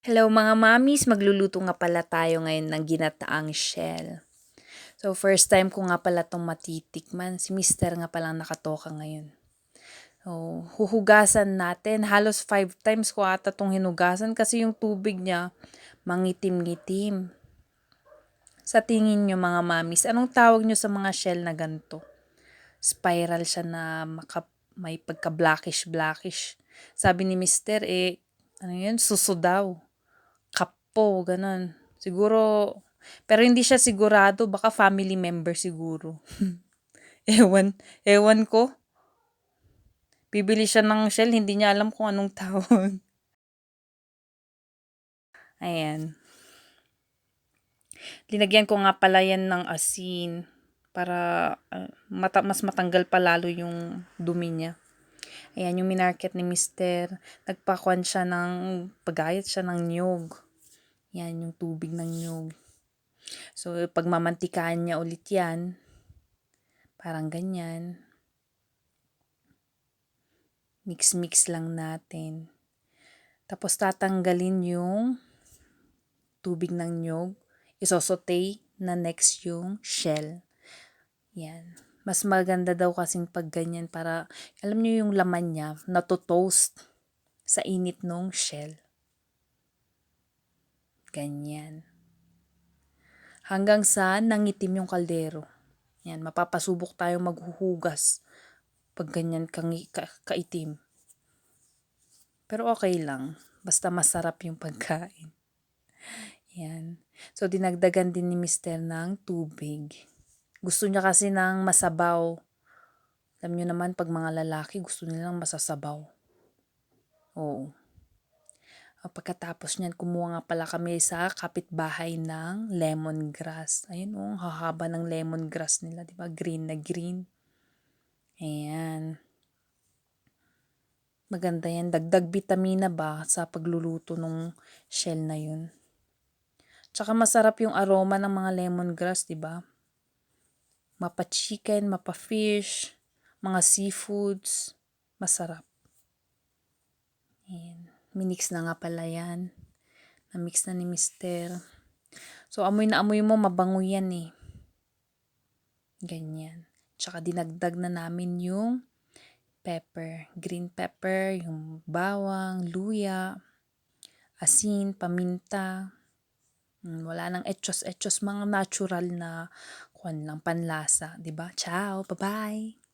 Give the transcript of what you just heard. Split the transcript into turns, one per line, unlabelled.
Hello mga mamis, magluluto nga pala tayo ngayon ng ginataang shell. So first time ko nga pala itong matitikman. Si Mister nga palang nakatoka ngayon. So huhugasan natin. Halos 5 times ko ata itong hinugasan kasi yung tubig niya mangitim-ngitim. Sa tingin nyo mga mamis, anong tawag nyo sa mga shell na ganito? Spiral siya na may pagka-blackish. Sabi ni Mister, ano yun? Suso daw. Kapo, ganun. Siguro, pero hindi siya sigurado, baka family member siguro. Ewan ko. Bibili siya ng shell, hindi niya alam kung anong tawag. Ayan. Linagyan ko nga pala yan ng asin para mas matanggal pa lalo yung dumi niya. Ayan, yung minarket ni Mister. Nagpakuan siya pagayat siya ng nyog. Yan, yung tubig ng nyog. So, pagmamantikaan niya ulit yan. Parang ganyan. Mix-mix lang natin. Tapos, tatanggalin yung tubig ng nyog. Isosote na next yung shell. Yan. Mas maganda daw kasing pag ganyan para, alam niyo yung laman niya, nato-toast sa init nung shell. Ganyan. Hanggang sa nangitim yung kaldero. Yan, mapapasubok tayong maghuhugas pag ganyan kaitim. Pero okay lang. Basta masarap yung pagkain. Yan. So, dinagdagan din ni Mister ng tubig. Gusto niya kasi ng masabaw. Alam niyo naman, pag mga lalaki, gusto nilang masasabaw. Oo. Pagkatapos niyan, kumuha nga pala kami sa kapitbahay ng lemongrass. Ayun ang hahaba ng lemongrass nila, di ba? Green na green. Ayan. Maganda yan. Dagdag vitamina ba sa pagluluto ng shell na yun. Tsaka masarap yung aroma ng mga lemongrass, di ba? Mapa-chicken, mapa-fish, mga seafoods. Masarap. Ayan. Minix na nga pala yan. Na-mix na ni Mister. So, amoy na amoy mo, mabango yan eh. Ganyan. Tsaka dinagdag na namin yung pepper. Green pepper, yung bawang, luya, asin, paminta. Wala nang etchos-etchos, mga natural na panlasa. Diba? Ciao! Bye-bye!